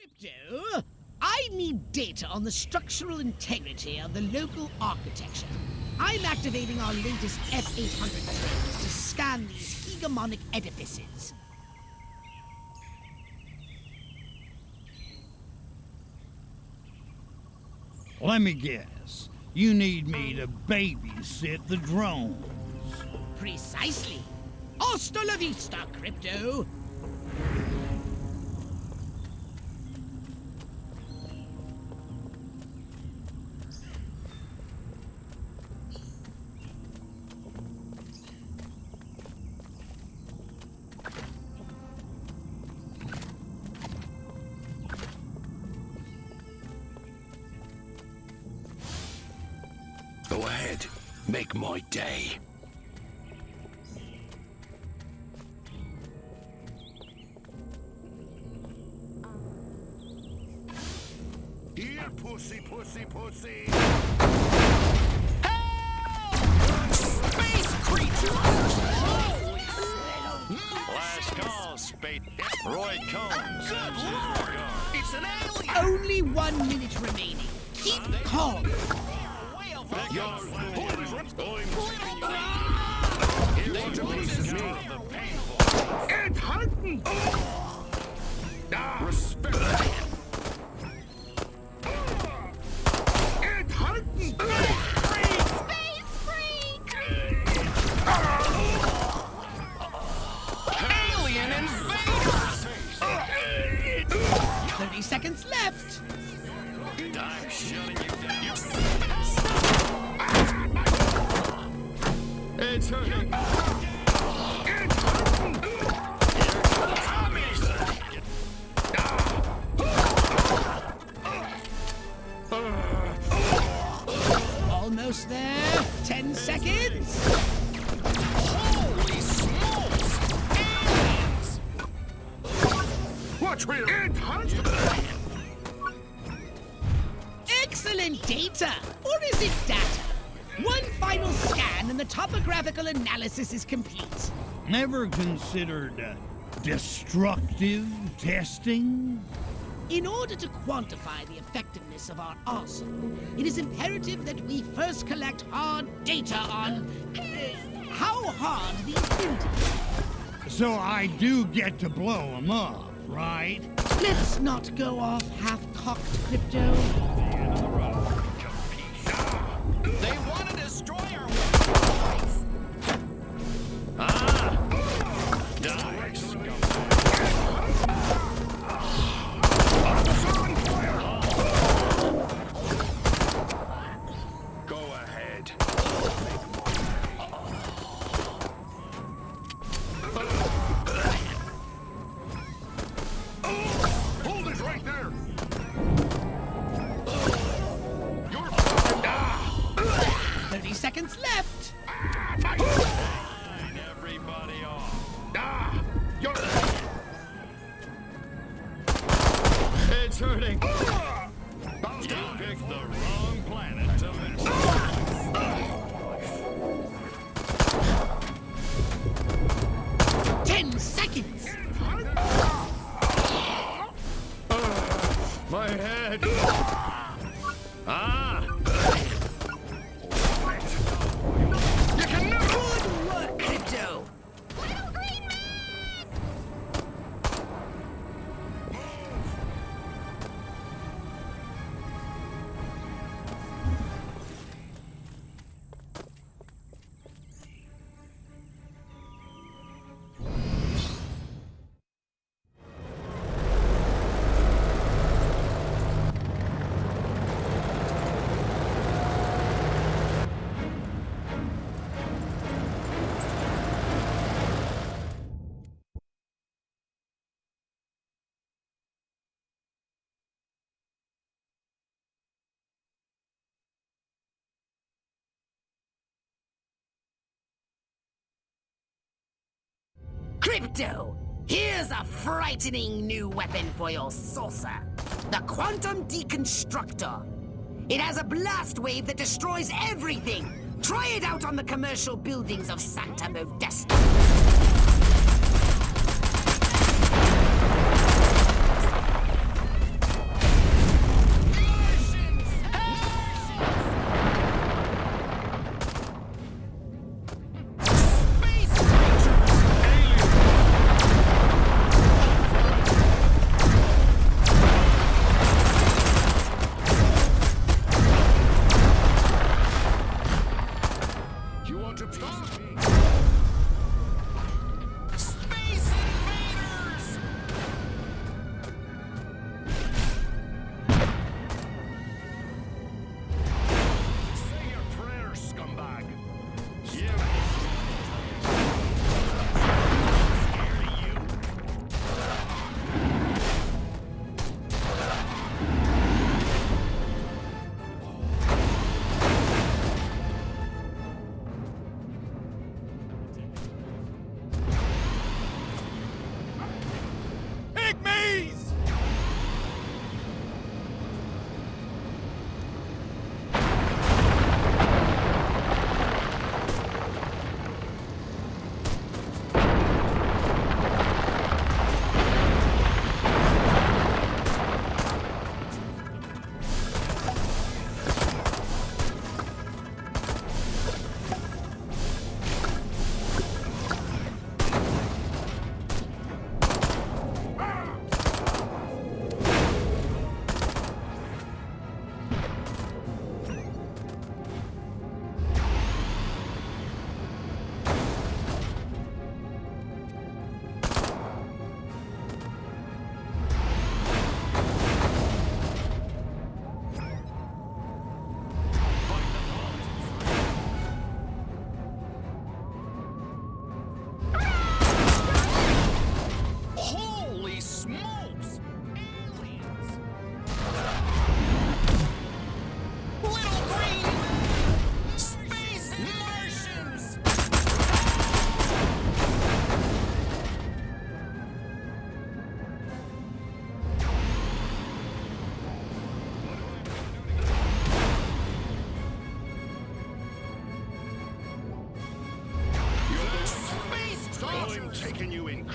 Crypto, I need data on the structural integrity of the local architecture. I'm activating our latest F-800 drones to scan these hegemonic edifices. Let me guess. You need me to babysit the drones. Precisely. Hasta la vista, Crypto. Go ahead. Make my day. Here, pussy, pussy, pussy! Help! Space creature! Last call, Spade. Roy Combs. Good lord! It's an alien! Only 1 minute remaining. Keep calm. Way over It's hunting! Respect! It's hunting! Space freak! Alien invaders! 30 seconds left. I'm shutting you down. It's hurting! Almost there. 10 seconds. Holy smokes! Aliens! Watch wheel! It's hunting! Excellent data. Or is it data? One final scan and the topographical analysis is complete. Never considered destructive testing? In order to quantify the effectiveness of our arsenal, it is imperative that we first collect hard data on how hard these buildings are. So I do get to blow them up, right? Let's not go off half-cocked, Crypto. They want to destroy our life! Go ahead. Hold it right there! You're 30 seconds left. Line everybody off. You're... It's hurting. You picked the wrong planet to mess with. 10 seconds. My head. You can never... Good work, Crypto. Little green man! Crypto, here's a frightening new weapon for your saucer. The Quantum Deconstructor. It has a blast wave that destroys everything. Try it out on the commercial buildings of Santa Modesta.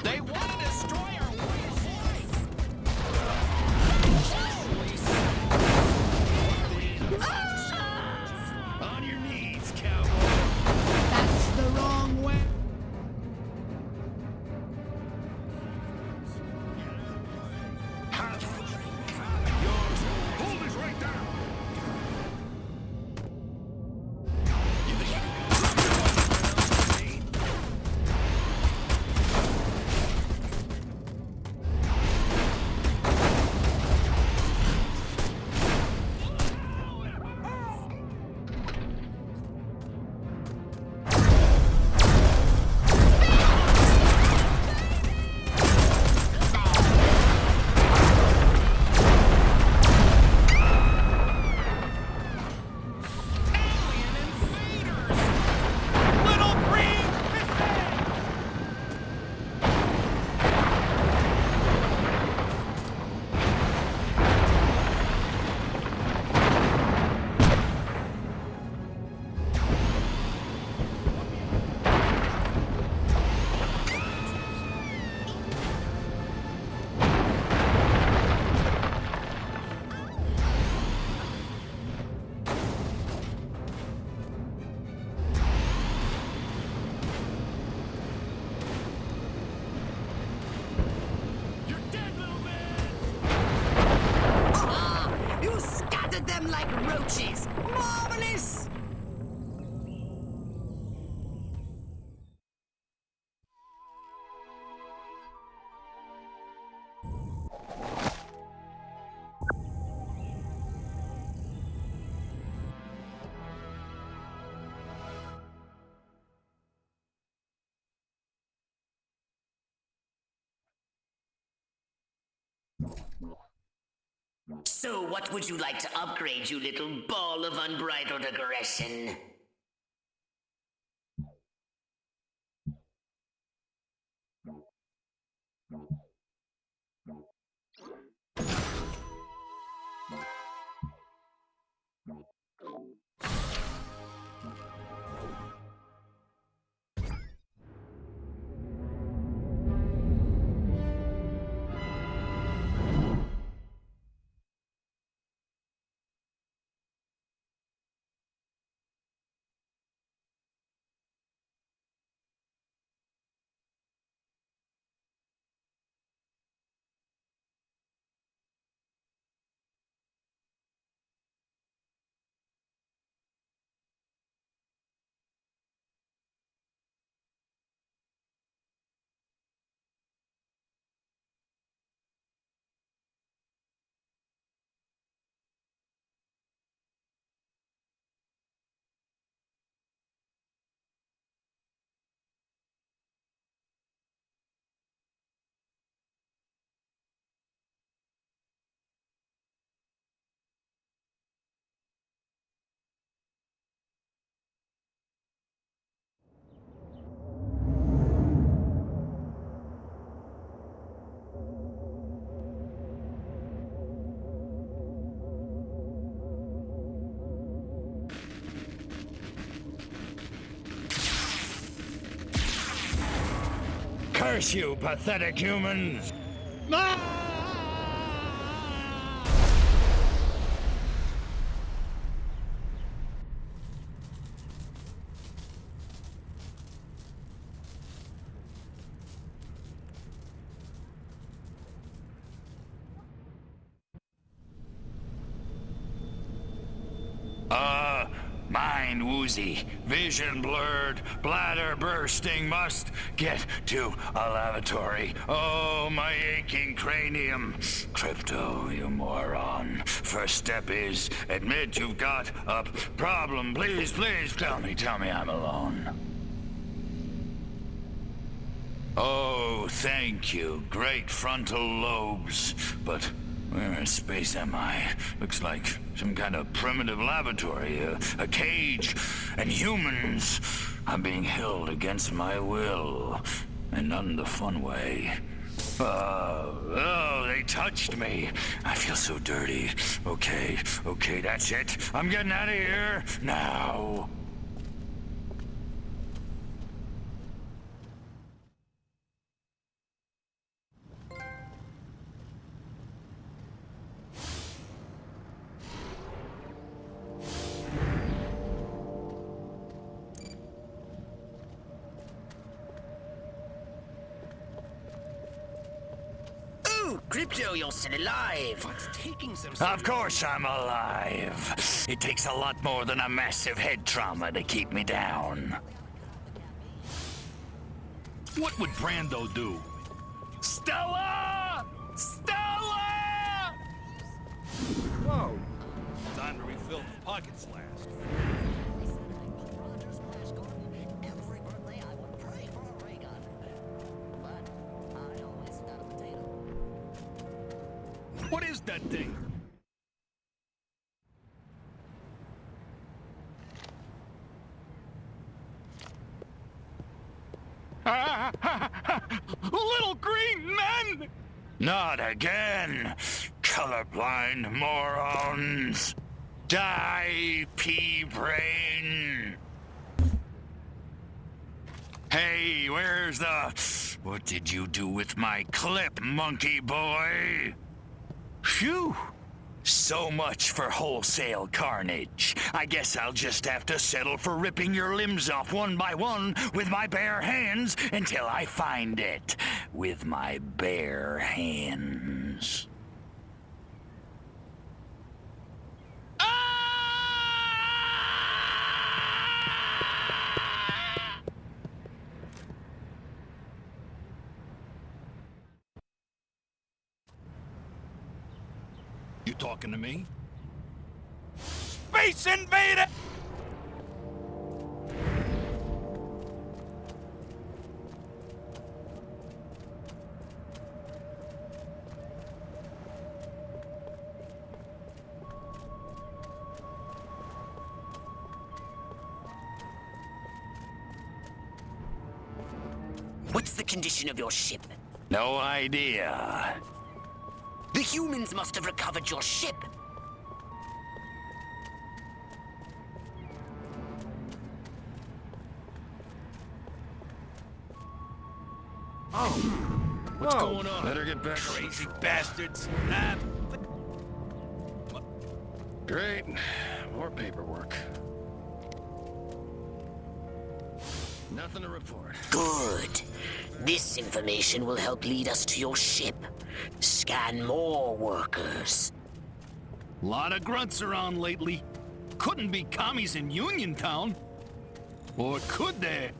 They want to destroy our way of life. On your knees, cowboy. That's the wrong way. Hold it right there! Little green missing! You're dead, little man. Ah, you scattered them like roaches. Marvelous! So, what would you like to upgrade, you little ball of unbridled aggression? Curse you, pathetic humans! Mind woozy, vision blurred, bladder bursting, must get to a lavatory. Oh, my aching cranium. Crypto, you moron. First step is admit you've got a problem. Please, please, tell me I'm alone. Oh, thank you. Great frontal lobes. But where in space am I? Looks like some kind of primitive laboratory, a cage. And humans are being held against my will. And not in the fun way. Oh, they touched me. I feel so dirty. Okay, that's it. I'm getting out of here now. Oh, Crypto, you're still alive. What's taking so Of course I'm alive. It takes a lot more than a massive head trauma to keep me down. What would Brando do? Stella! Stella! Whoa. Time to refill the pockets last. What is that thing? Little green men! Not again, colorblind morons. Die, pea brain. Hey, where's the... What did you do with my clip, monkey boy? Phew. So much for wholesale carnage. I guess I'll just have to settle for ripping your limbs off one by one with my bare hands until I find it. With my bare hands. You talking to me? Space Invader! What's the condition of your ship? No idea. The humans must have recovered your ship. What's going on? Better get back on Crazy patrol. bastards. Great. More paperwork. Nothing to report. Good. This information will help lead us to your ship. Scan more workers. Lot of grunts around lately. Couldn't be commies in Uniontown. Or could there?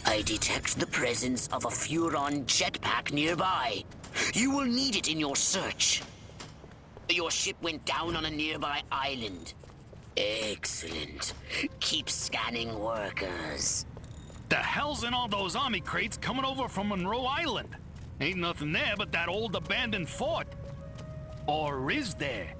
I detect the presence of a Furon jetpack nearby. You will need it in your search. Your ship went down on a nearby island. Excellent. Keep scanning workers. The hell's in all those army crates coming over from Monroe Island? Ain't nothing there but that old abandoned fort. Or is there?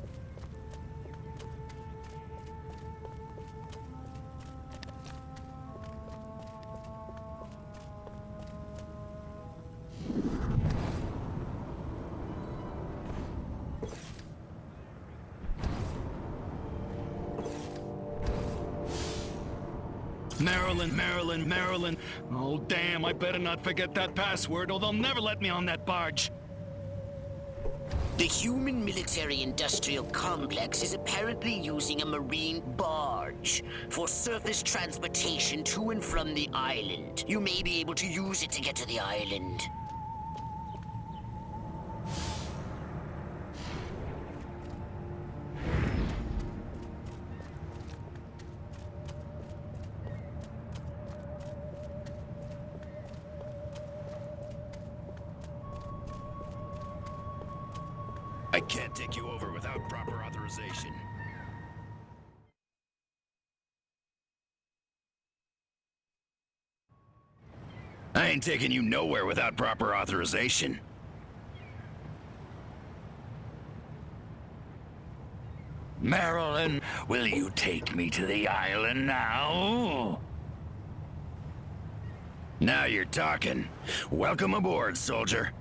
Maryland. Oh, damn, I better not forget that password or they'll never let me on that barge. The human military-industrial complex is apparently using a marine barge for surface transportation to and from the island. You may be able to use it to get to the island. I can't take you over without proper authorization. I ain't taking you nowhere without proper authorization. Marilyn, will you take me to the island now? Now you're talking. Welcome aboard, soldier.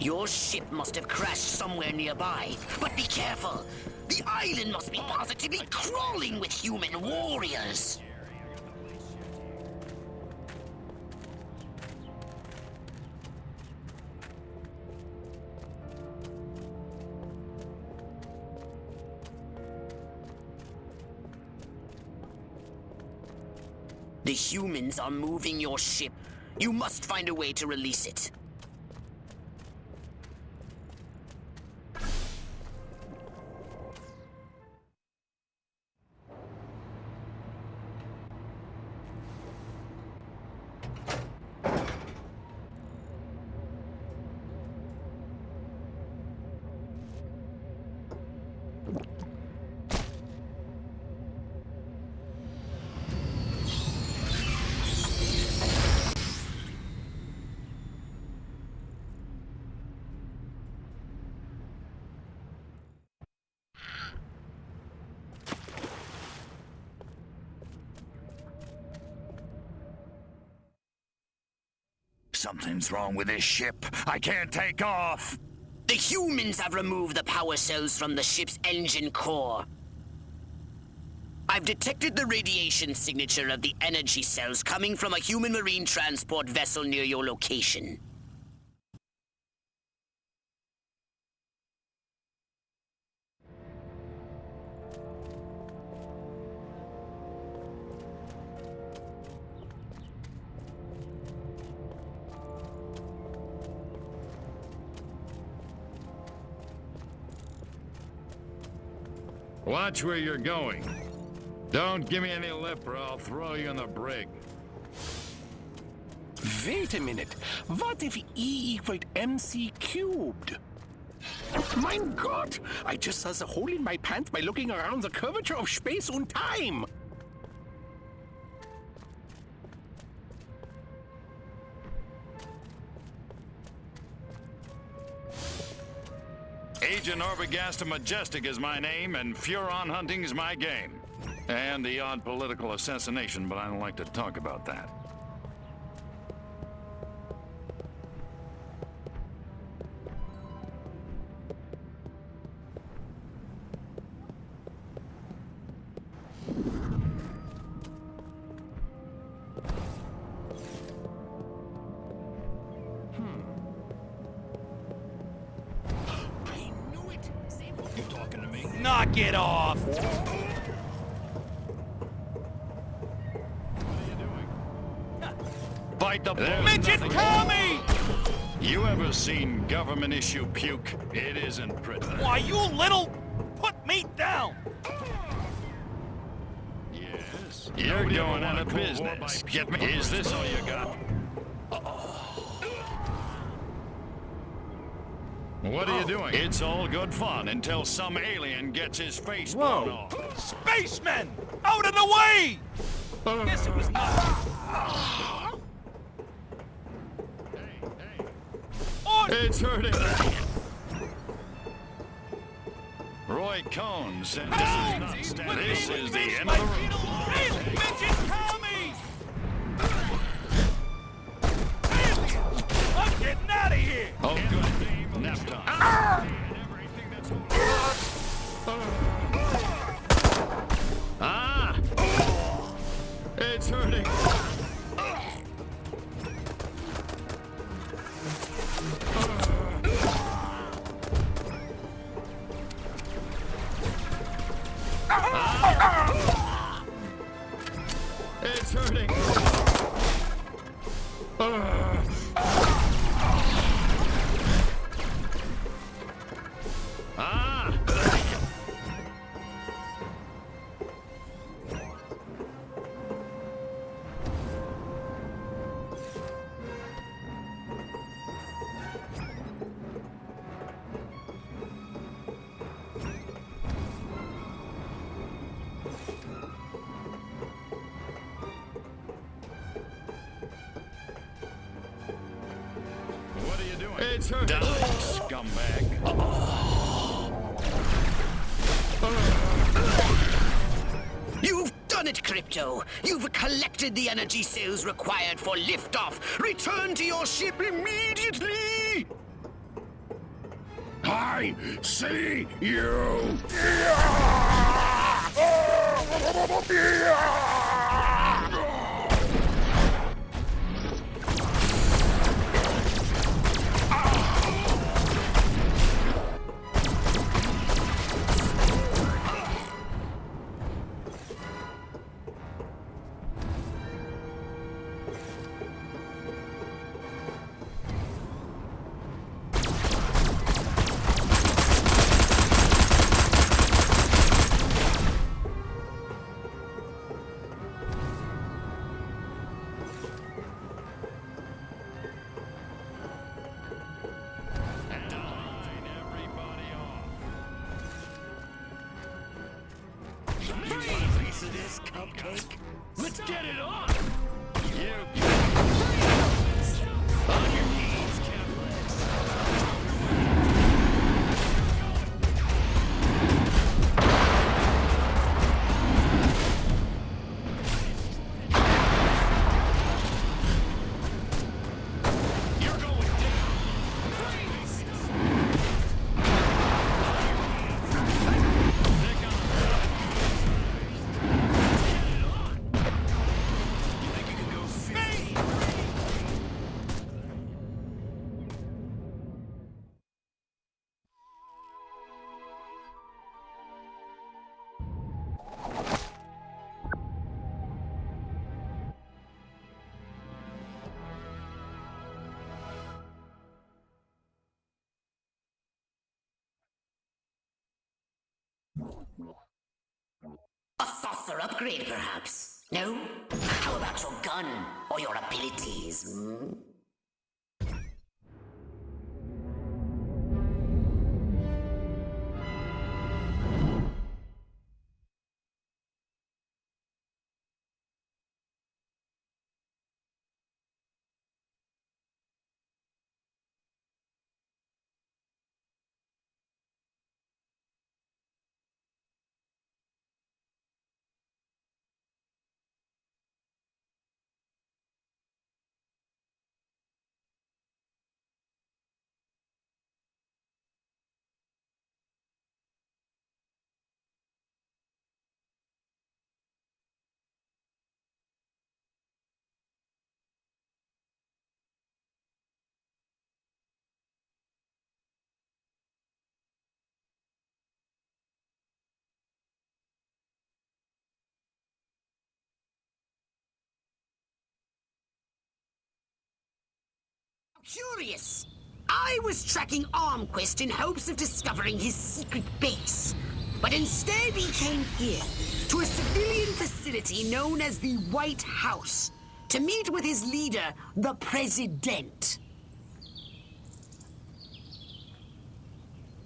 Your ship must have crashed somewhere nearby, but be careful. The island must be positively crawling with human warriors. The humans are moving your ship. You must find a way to release it. Something's wrong with this ship. I can't take off. The humans have removed the power cells from the ship's engine core. I've detected the radiation signature of the energy cells coming from a human marine transport vessel near your location. Watch where you're going. Don't give me any lip or I'll throw you in the brig. Wait a minute. What if E equaled MC cubed? Mein Gott! I just saw the hole in my pants by looking around the curvature of space and time! Agent Orbogasta Majestic is my name, and Furon hunting is my game. And the odd political assassination, but I don't like to talk about that. Knock it off! Fight the Midget commie! You ever seen government issue puke? It isn't pretty. Why, you little... Put me down! Yes. You're going out of business. Get me. Is this all you got? What are you doing? It's all good fun until some alien gets his face blown off. Spacemen! Out of the way! Guess it was not... It's hurting. Roy Cohn said this is not This is the end of the road. Midget commies! I'm getting out of here! Oh, good. Nap time. Ah! It's hurting. It's hurting. What are you doing? It's hurting. Die, scumbag. You've done it, Crypto! You've collected the energy cells required for liftoff! Return to your ship immediately! I see you! Let's get it on! A saucer upgrade, perhaps? No? How about your gun or your abilities? Hmm? Curious. I was tracking Armquist in hopes of discovering his secret base. But instead he came here, to a civilian facility known as the White House, to meet with his leader, the President.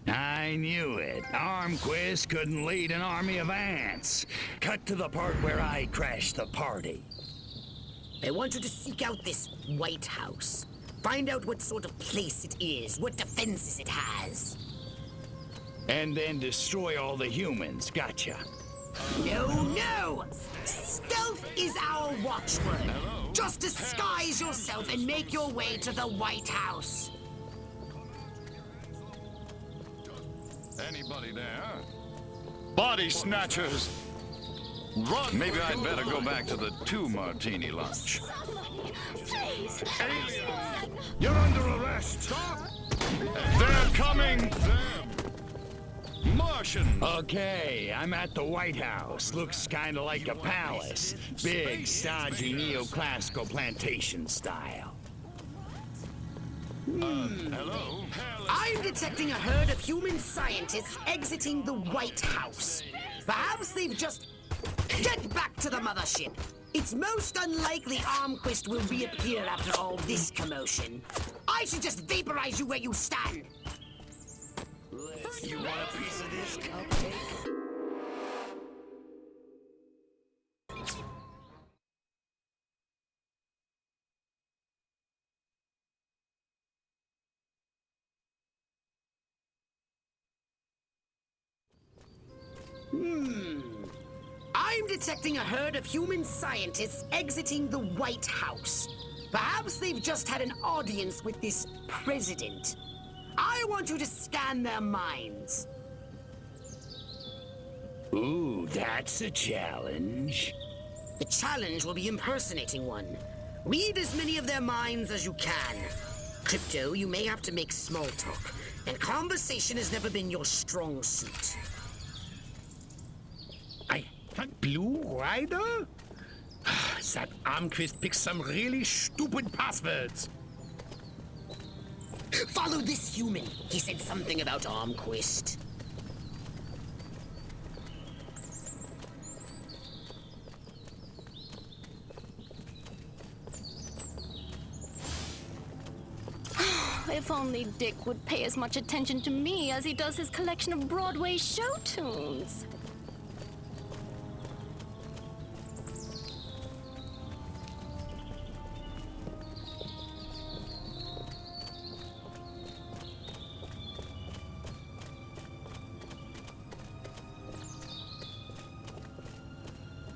I knew it. Armquist couldn't lead an army of ants. Cut to the part where I crashed the party. I want you to seek out this White House. Find out what sort of place it is, what defenses it has. And then destroy all the humans. Gotcha. No! Stealth is our watchword. Just disguise yourself and make your way to the White House. Anybody there? Body snatchers! Run! Maybe I'd better go back to the 2-martini lunch. Please. You're under arrest! Stop! They're coming! Martian! Okay, I'm at the White House. Looks kinda like a palace. Big, stodgy, neoclassical plantation style. Hello? I'm detecting a herd of human scientists exiting the White House. Perhaps they've just... Get back to the mothership! It's most unlikely Armquist will reappear after all this commotion. I should just vaporize you where you stand. You want a piece of this cupcake? I'm detecting a herd of human scientists exiting the White House. Perhaps they've just had an audience with this president. I want you to scan their minds. Ooh, that's a challenge. The challenge will be impersonating one. Read as many of their minds as you can. Crypto, you may have to make small talk, and conversation has never been your strong suit. Blue Rider? That Armquist picked some really stupid passwords. Follow this human. He said something about Armquist. If only Dick would pay as much attention to me as he does his collection of Broadway show tunes.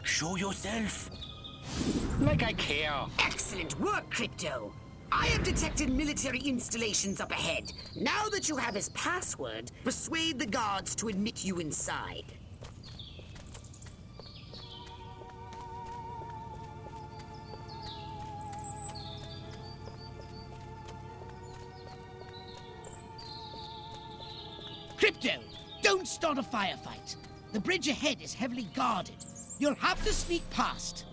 Show yourself. Like I care. Excellent work, Crypto. I have detected military installations up ahead. Now that you have his password, persuade the guards to admit you inside. Crypto, don't start a firefight. The bridge ahead is heavily guarded. You'll have to sneak past.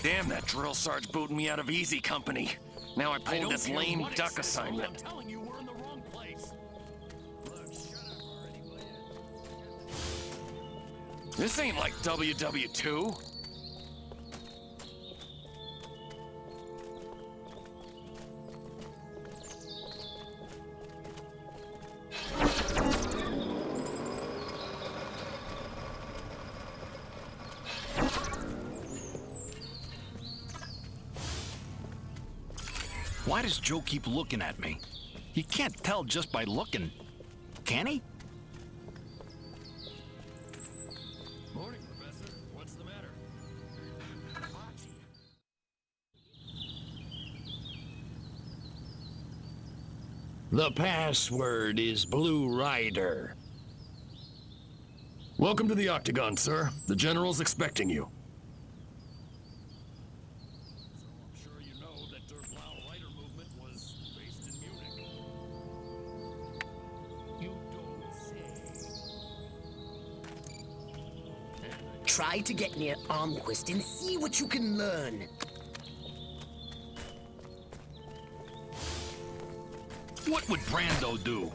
Damn, that drill sarge booted me out of easy company. Now I pulled this lame duck assignment. I'm telling you, we're in the wrong place. This ain't like WW2. Why does Joe keep looking at me? He can't tell just by looking, can he? Morning, Professor. What's the matter? The password is Blue Rider. Welcome to the Octagon, sir. The General's expecting you. I'm sure you know that der Blau Rider movement was based in Munich. You don't say. Try to get near Armquist and see what you can learn. What would Brando do?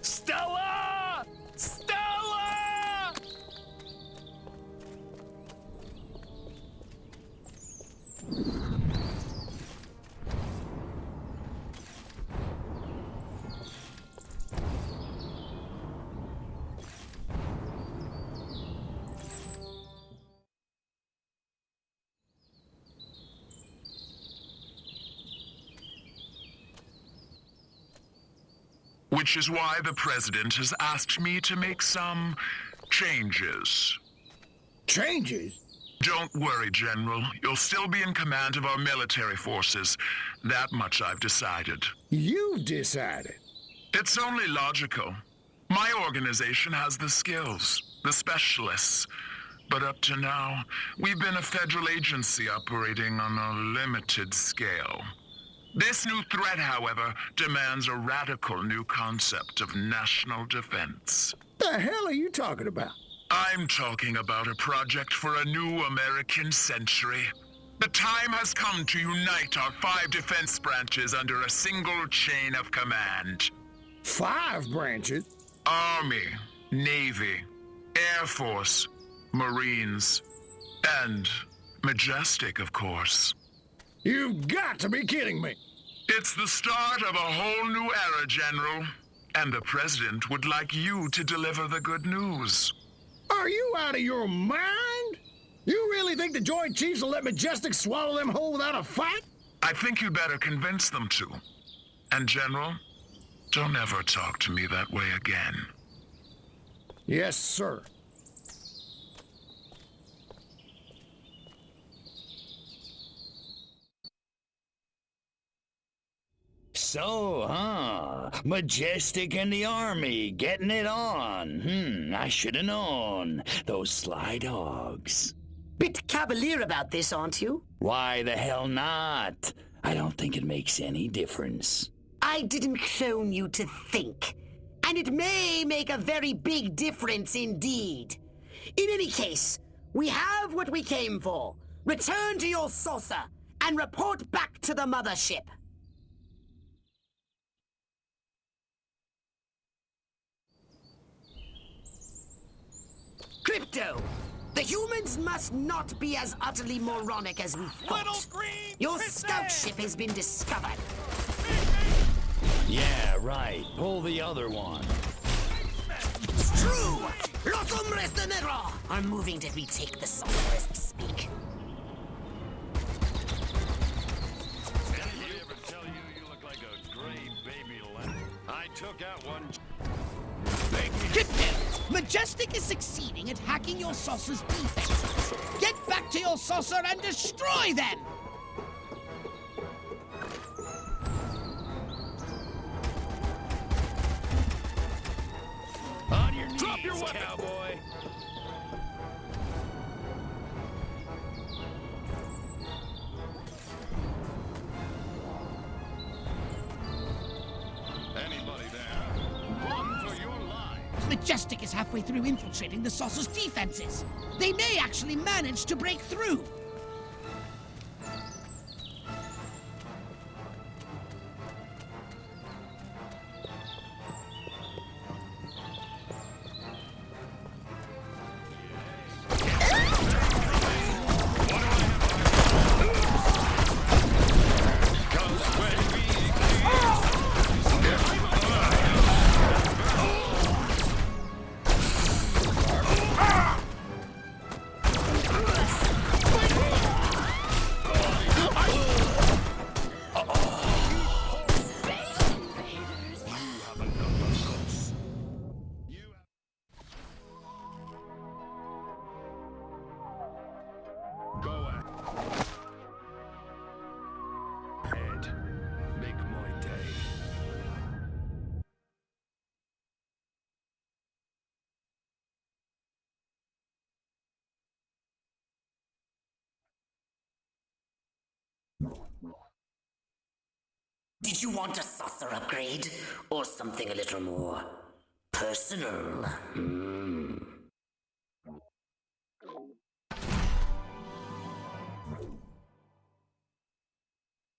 Stella! Stella! Which is why the President has asked me to make some changes. Changes? Don't worry, General. You'll still be in command of our military forces. That much I've decided. You've decided. It's only logical. My organization has the skills, the specialists. But up to now, we've been a federal agency operating on a limited scale. This new threat, however, demands a radical new concept of national defense. The hell are you talking about? I'm talking about a project for a new American century. The time has come to unite our 5 defense branches under a single chain of command. 5 branches? Army, Navy, Air Force, Marines, and Majestic, of course. You've got to be kidding me. It's the start of a whole new era, General. And the President would like you to deliver the good news. Are you out of your mind? You really think the Joint Chiefs will let Majestic swallow them whole without a fight? I think you better convince them to. And General, don't ever talk to me that way again. Yes, sir. So, huh? Majestic and the army, getting it on. I should have known. Those sly dogs. Bit cavalier about this, aren't you? Why the hell not? I don't think it makes any difference. I didn't clone you to think. And it may make a very big difference indeed. In any case, we have what we came for. Return to your saucer and report back to the mothership. Crypto, the humans must not be as utterly moronic as we thought. Your scout ship has been discovered. Yeah, right. Pull the other one. It's true! Los hombres de negro are moving to retake the saucer as we speak. Anybody ever tell you you look like a gray baby lamb? I took out one. Crypto, Majestic is succeeding at hacking your saucer's defenses. Get back to your saucer and destroy them! On your knees, drop your weapon, cowboy. Anybody there? Run for your lives. Majestic is halfway through infiltrating the saucer's defenses. They may actually manage to break through. Make my day. Did you want a saucer upgrade? Or something a little more personal?